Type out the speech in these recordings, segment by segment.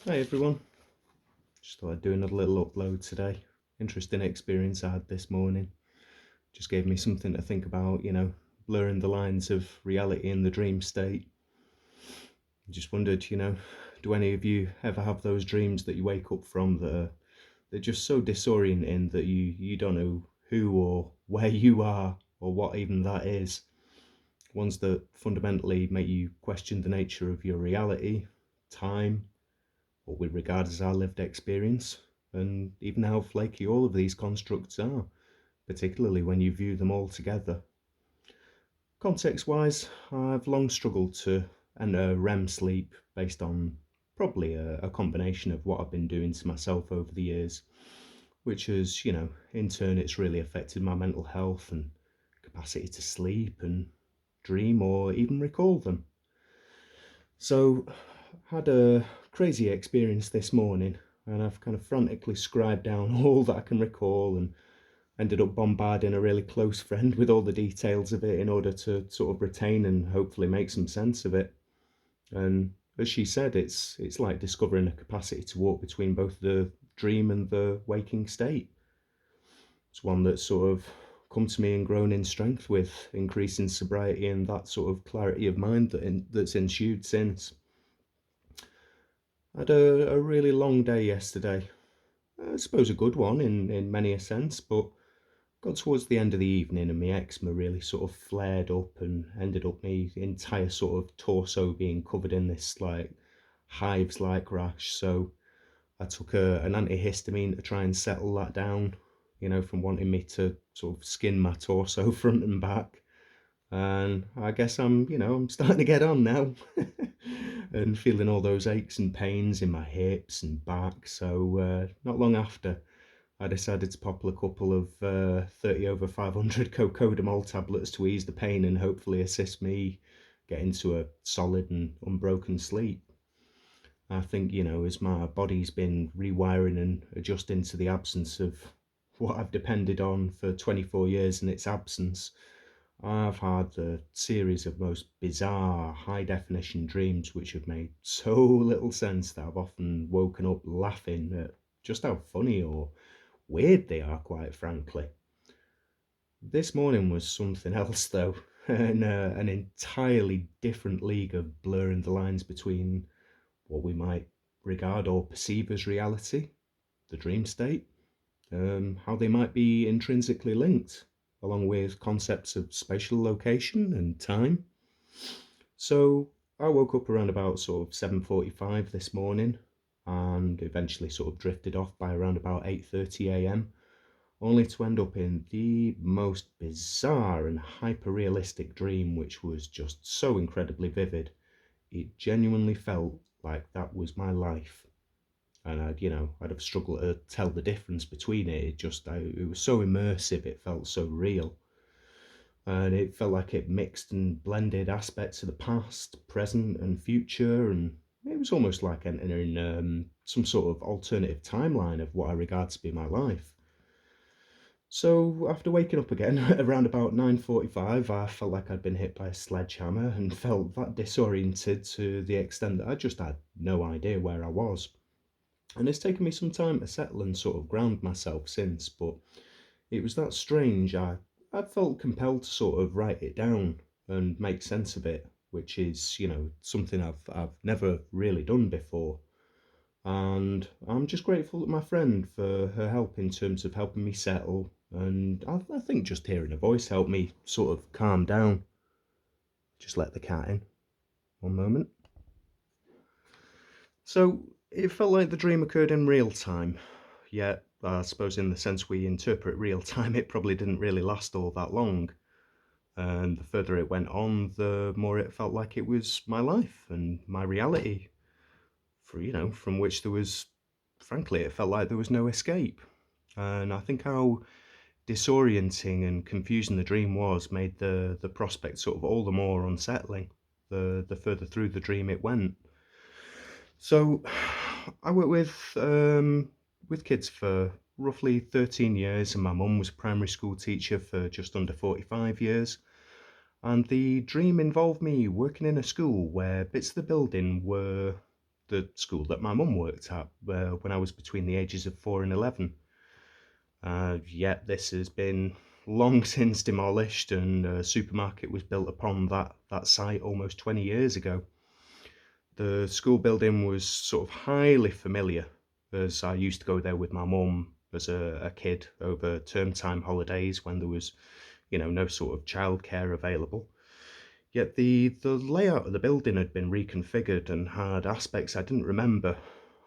Hi everyone, just thought I'd do another little upload today. Interesting experience I had this morning. Just gave me something to think about, blurring the lines of reality and the dream state. Just wondered, do any of you ever have those dreams that you wake up from they're just so disorienting that you don't know who or where you are or what even that is? Ones that fundamentally make you question the nature of your reality, time, what we regard as our lived experience, and even how flaky all of these constructs are, particularly when you view them all together. Context wise, I've long struggled to enter REM sleep based on probably a combination of what I've been doing to myself over the years, which has, in turn, it's really affected my mental health and capacity to sleep and dream or even recall them. So, had a crazy experience this morning, and I've kind of frantically scribed down all that I can recall and ended up bombarding a really close friend with all the details of it in order to sort of retain and hopefully make some sense of it. And as she said, it's like discovering a capacity to walk between both the dream and the waking state. It's one that's sort of come to me and grown in strength with increasing sobriety and that sort of clarity of mind that's ensued since. I had a really long day yesterday. I suppose a good one in many a sense, but got towards the end of the evening and my eczema really sort of flared up and ended up my entire sort of torso being covered in this like hives like rash. So I took an antihistamine to try and settle that down, from wanting me to sort of skin my torso front and back. And I guess I'm starting to get on now and feeling all those aches and pains in my hips and back. So not long after, I decided to pop a couple of 30 over 500 cocodamol tablets to ease the pain and hopefully assist me get into a solid and unbroken sleep. I think, as my body's been rewiring and adjusting to the absence of what I've depended on for 24 years in its absence, I've had a series of most bizarre high definition dreams which have made so little sense that I've often woken up laughing at just how funny or weird they are, quite frankly. This morning was something else, though, and an entirely different league of blurring the lines between what we might regard or perceive as reality, the dream state, how they might be intrinsically linked, along with concepts of spatial location and time. So I woke up around about sort of 7:45 this morning and eventually sort of drifted off by around about 8:30 a.m. only to end up in the most bizarre and hyper-realistic dream which was just so incredibly vivid. It genuinely felt like that was my life. And I'd have struggled to tell the difference between it. It was so immersive, it felt so real. And it felt like it mixed and blended aspects of the past, present, and future. And it was almost like entering some sort of alternative timeline of what I regard to be my life. So after waking up again around about 9:45, I felt like I'd been hit by a sledgehammer and felt that disoriented to the extent that I just had no idea where I was. And it's taken me some time to settle and sort of ground myself since, but it was that strange. I felt compelled to sort of write it down and make sense of it, which is, something I've never really done before. And I'm just grateful to my friend for her help in terms of helping me settle. And I think just hearing a voice helped me sort of calm down. Just let the cat in. One moment. So it felt like the dream occurred in real time. Yet, I suppose in the sense we interpret real time, it probably didn't really last all that long. And the further it went on, the more it felt like it was my life and my reality. From which there was, frankly, it felt like there was no escape. And I think how disorienting and confusing the dream was made the prospect sort of all the more unsettling the further through the dream it went. So I worked with kids for roughly 13 years, and my mum was a primary school teacher for just under 45 years. And the dream involved me working in a school where bits of the building were the school that my mum worked at when I was between the ages of 4 and 11. Yet this has been long since demolished, and a supermarket was built upon that site almost 20 years ago. The school building was sort of highly familiar, as I used to go there with my mum as a kid over term time holidays when there was, no sort of childcare available. Yet the layout of the building had been reconfigured and had aspects I didn't remember.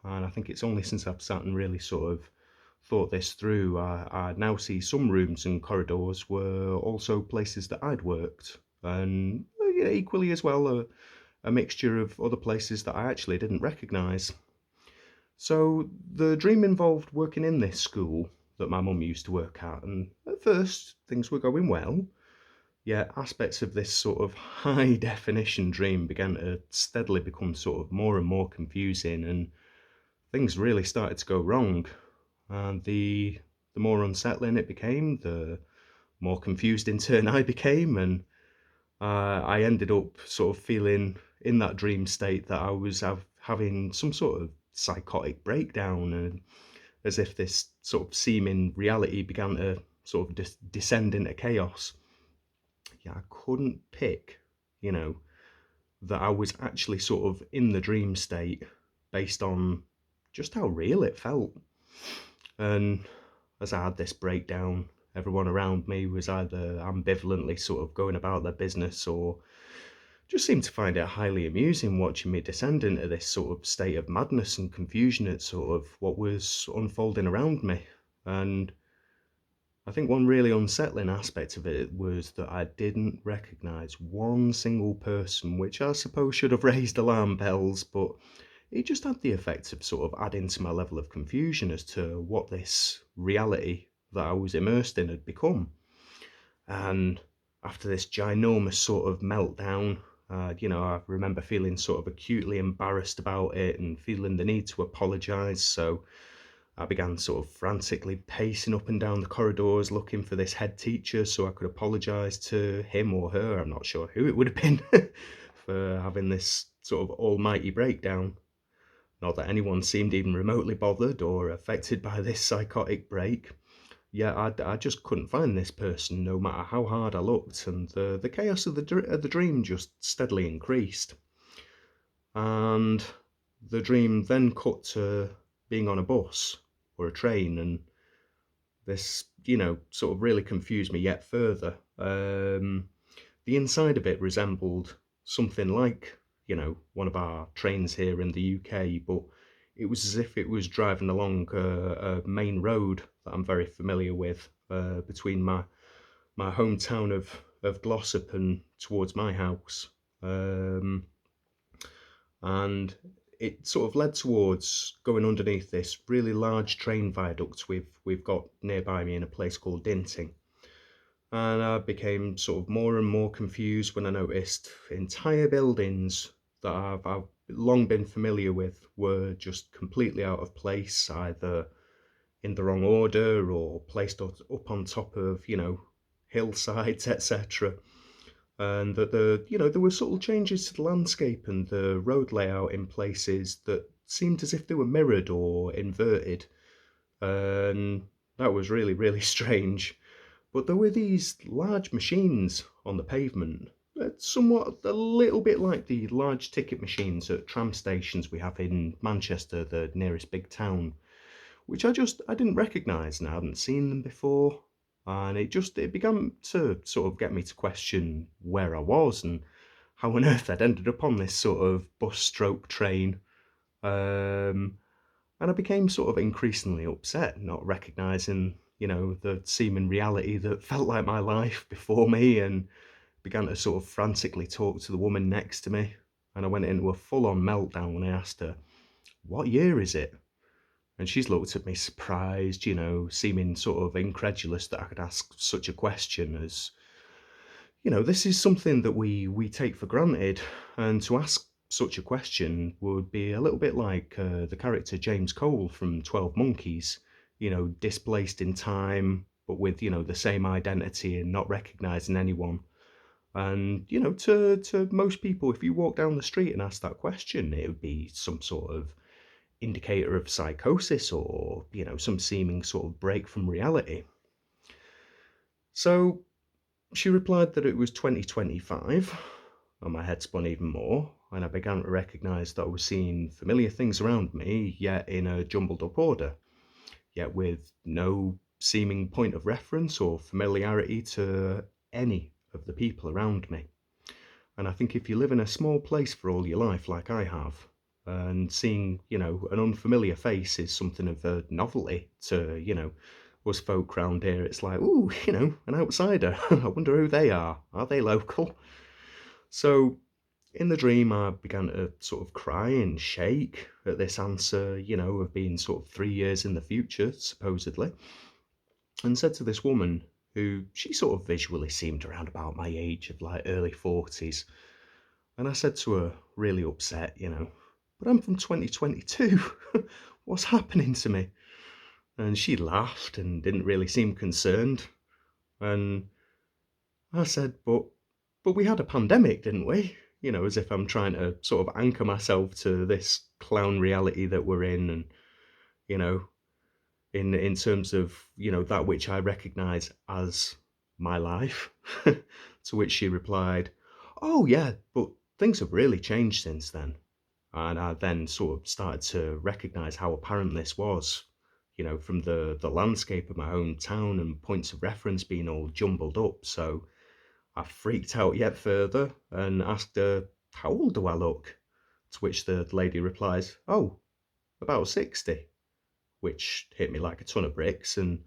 And I think it's only since I've sat and really sort of thought this through, I now see some rooms and corridors were also places that I'd worked. And equally as well, a mixture of other places that I actually didn't recognise. So the dream involved working in this school that my mum used to work at, and at first things were going well. Yet aspects of this sort of high definition dream began to steadily become sort of more and more confusing, and things really started to go wrong. And the more unsettling it became, the more confused in turn I became, and I ended up sort of feeling in that dream state that I was having some sort of psychotic breakdown, and as if this sort of seeming reality began to sort of descend into chaos. Yeah, I couldn't pick, you know, that I was actually sort of in the dream state based on just how real it felt. And as I had this breakdown, everyone around me was either ambivalently sort of going about their business or just seemed to find it highly amusing watching me descend into this sort of state of madness and confusion at sort of what was unfolding around me. And I think one really unsettling aspect of it was that I didn't recognise one single person, which I suppose should have raised alarm bells, but it just had the effect of sort of adding to my level of confusion as to what this reality that I was immersed in had become. And after this ginormous sort of meltdown, I remember feeling sort of acutely embarrassed about it and feeling the need to apologise. So I began sort of frantically pacing up and down the corridors looking for this head teacher so I could apologise to him or her, I'm not sure who it would have been, for having this sort of almighty breakdown. Not that anyone seemed even remotely bothered or affected by this psychotic break. Yeah, I just couldn't find this person no matter how hard I looked, and the chaos of the dream just steadily increased. And the dream then cut to being on a bus or a train, and this, sort of really confused me yet further. The inside of it resembled something like, one of our trains here in the UK, but it was as if it was driving along a main road that I'm very familiar with, between my hometown of Glossop and towards my house. And it sort of led towards going underneath this really large train viaduct we've got nearby me in a place called Dinting. And I became sort of more and more confused when I noticed entire buildings that I've long been familiar with were just completely out of place, either in the wrong order or placed up on top of, hillsides, etc. And that there were subtle changes to the landscape and the road layout in places that seemed as if they were mirrored or inverted. And that was really, really strange. But there were these large machines on the pavement, somewhat a little bit like the large ticket machines at tram stations we have in Manchester, the nearest big town, which I didn't recognise and I hadn't seen them before. And it began to sort of get me to question where I was and how on earth I'd ended up on this sort of bus stroke train. And I became sort of increasingly upset, not recognising, the seeming reality that felt like my life before me, and began to sort of frantically talk to the woman next to me. And I went into a full-on meltdown when I asked her, "What year is it?" And she's looked at me surprised, seeming sort of incredulous that I could ask such a question, as, this is something that we take for granted. And to ask such a question would be a little bit like the character James Cole from 12 Monkeys, displaced in time, but with, the same identity and not recognising anyone. And, to most people, if you walk down the street and ask that question, it would be some sort of indicator of psychosis or, some seeming sort of break from reality. So she replied that it was 2025, and my head spun even more, and I began to recognise that I was seeing familiar things around me, yet in a jumbled up order, yet with no seeming point of reference or familiarity to any of the people around me. And I think if you live in a small place for all your life, like I have, and seeing, an unfamiliar face is something of a novelty to, us folk round here, it's like, ooh, an outsider. I wonder who they are. Are they local? So in the dream, I began to sort of cry and shake at this answer, of being sort of 3 years in the future, supposedly, and said to this woman who she sort of visually seemed around about my age of like early 40s. And I said to her, really upset, but I'm from 2022. What's happening to me? And she laughed and didn't really seem concerned. And I said, but we had a pandemic, didn't we? As if I'm trying to sort of anchor myself to this clown reality that we're in, and you know, in terms of that which I recognise as my life. To which she replied, "Oh yeah, but things have really changed since then." And I then sort of started to recognise how apparent this was, from the landscape of my hometown and points of reference being all jumbled up. So I freaked out yet further and asked her, "How old do I look?" To which the lady replies, "Oh, about 60," which hit me like a ton of bricks. And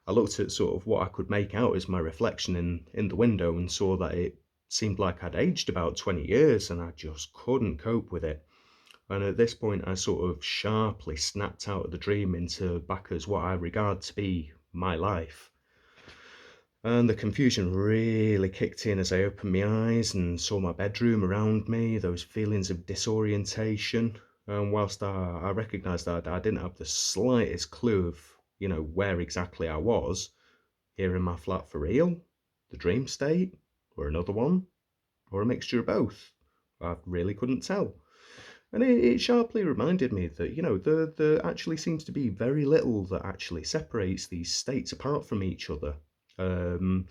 I looked at sort of what I could make out as my reflection in the window and saw that it seemed like I'd aged about 20 years, and I just couldn't cope with it. And at this point, I sort of sharply snapped out of the dream into back as what I regard to be my life. And the confusion really kicked in as I opened my eyes and saw my bedroom around me, those feelings of disorientation. And whilst I recognised that I didn't have the slightest clue of, where exactly I was, here in my flat for real, the dream state, or another one, or a mixture of both, I really couldn't tell. And it sharply reminded me that, there actually seems to be very little that actually separates these states apart from each other. Um,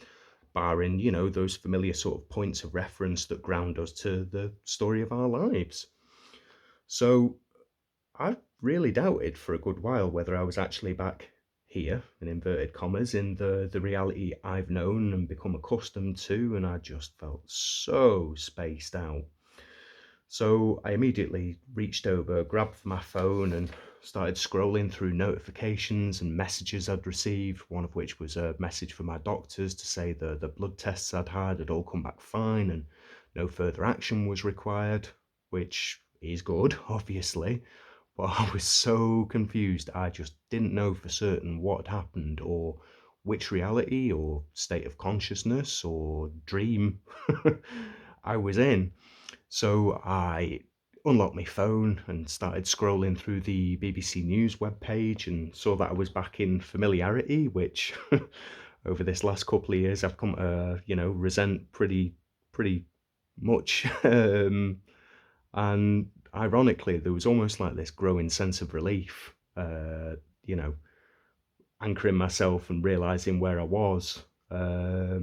Barring, those familiar sort of points of reference that ground us to the story of our lives. So I really doubted for a good while whether I was actually back here, in inverted commas, in the reality I've known and become accustomed to, and I just felt so spaced out. So I immediately reached over, grabbed my phone, and started scrolling through notifications and messages I'd received, one of which was a message from my doctors to say the blood tests I'd had all come back fine and no further action was required, which is good, obviously. But I was so confused, I just didn't know for certain what had happened or which reality or state of consciousness or dream I was in. So I unlocked my phone and started scrolling through the BBC News webpage and saw that I was back in familiarity, which over this last couple of years I've come to, resent pretty much. And ironically, there was almost like this growing sense of relief, anchoring myself and realizing where I was. I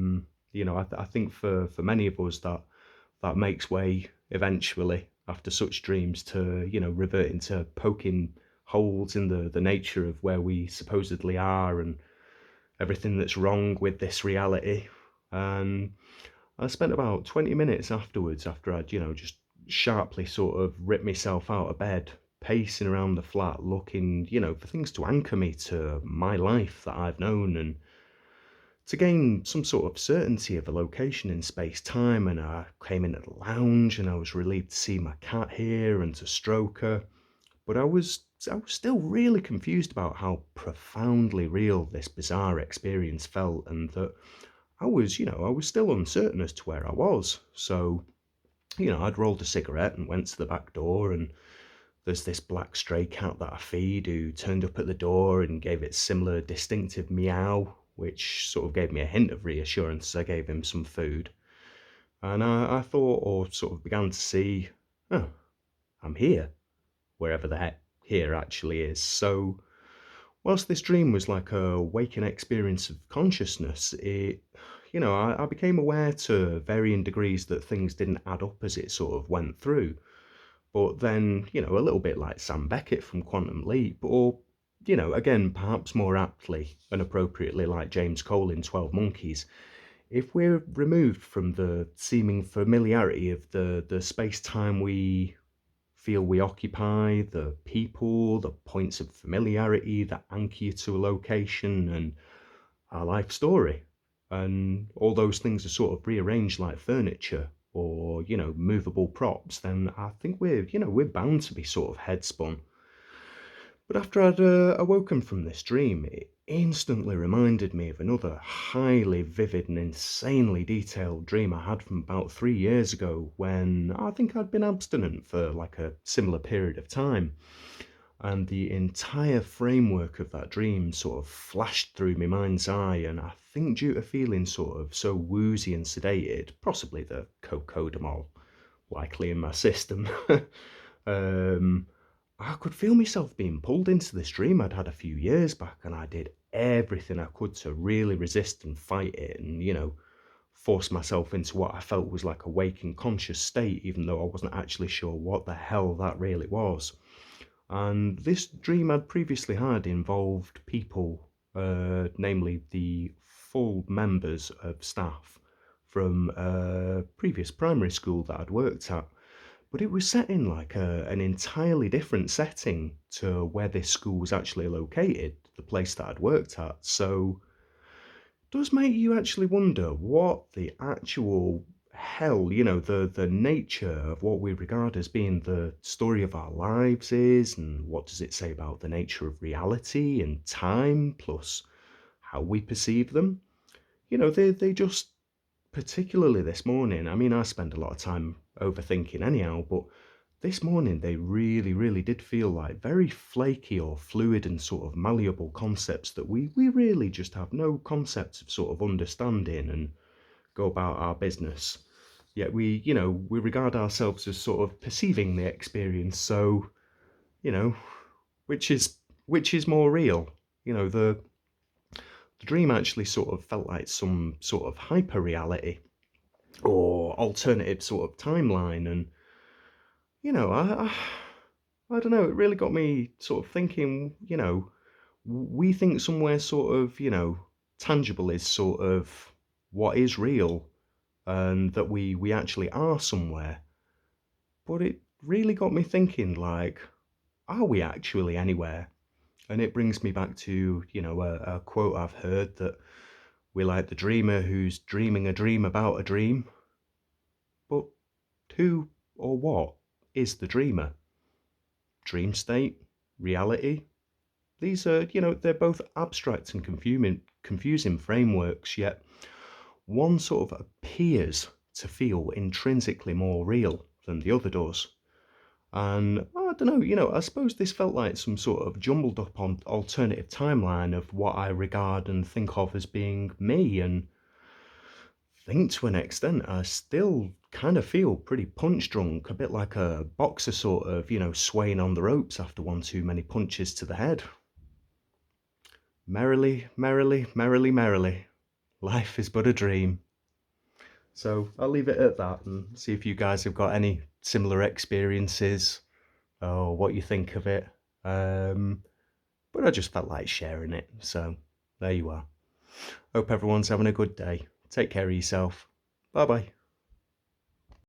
think for many of us that makes way eventually after such dreams to, revert into poking holes in the nature of where we supposedly are and everything that's wrong with this reality. And I spent about 20 minutes afterwards, after I'd, just sharply sort of ripped myself out of bed, pacing around the flat, looking, for things to anchor me to my life that I've known and to gain some sort of certainty of a location in space time. And I came into the lounge and I was relieved to see my cat here and to stroke her. But I was still really confused about how profoundly real this bizarre experience felt, and that I was still uncertain as to where I was. So, I'd rolled a cigarette and went to the back door, and there's this black stray cat that I feed who turned up at the door and gave it similar distinctive meow, which sort of gave me a hint of reassurance as I gave him some food. And I thought, or sort of began to see, oh, I'm here, wherever the heck here actually is. So, whilst this dream was like a waking experience of consciousness, I became aware to varying degrees that things didn't add up as it sort of went through. But then, a little bit like Sam Beckett from Quantum Leap, or, again, perhaps more aptly and appropriately like James Cole in 12 Monkeys, if we're removed from the seeming familiarity of the space-time we feel we occupy, the people, the points of familiarity that anchor you to a location and our life story, and all those things are sort of rearranged like furniture or, movable props, then I think we're bound to be sort of headspun. But after I'd awoken from this dream, it instantly reminded me of another highly vivid and insanely detailed dream I had from about 3 years ago when I think I'd been abstinent for like a similar period of time. And the entire framework of that dream sort of flashed through my mind's eye, and I think due to feeling sort of so woozy and sedated, possibly the cocodamol likely in my system, um, I could feel myself being pulled into this dream I'd had a few years back, and I did everything I could to really resist and fight it and, force myself into what I felt was like a waking conscious state, even though I wasn't actually sure what the hell that really was. And this dream I'd previously had involved people, namely the full members of staff from a previous primary school that I'd worked at. But it was set in like an entirely different setting to where this school was actually located, the place that I'd worked at. So it does make you actually wonder what the actual hell, the nature of what we regard as being the story of our lives is, and what does it say about the nature of reality and time, plus how we perceive them. They just, particularly this morning, I mean, I spend a lot of time overthinking anyhow, but this morning they really, really did feel like very flaky or fluid and sort of malleable concepts that we really just have no concepts of sort of understanding and go about our business. Yet we regard ourselves as sort of perceiving the experience. So, you know, which is more real? The dream actually sort of felt like some sort of hyper reality or alternative sort of timeline, and I don't know. It really got me sort of thinking. We think somewhere sort of tangible is sort of what is real, and that we actually are somewhere. But it really got me thinking, like, are we actually anywhere? And it brings me back to a quote I've heard that we're like the dreamer who's dreaming a dream about a dream. But who or what is the dreamer? Dream state? Reality? These are, they're both abstract and confusing frameworks, yet one sort of appears to feel intrinsically more real than the other does. And I don't know, I suppose this felt like some sort of jumbled up on alternative timeline of what I regard and think of as being me, and think to an extent I still kind of feel pretty punch drunk, a bit like a boxer sort of, swaying on the ropes after one too many punches to the head. Merrily, merrily, merrily, merrily. Life is but a dream. So I'll leave it at that and see if you guys have got any similar experiences or what you think of it. But I just felt like sharing it. So there you are. Hope everyone's having a good day. Take care of yourself. Bye bye.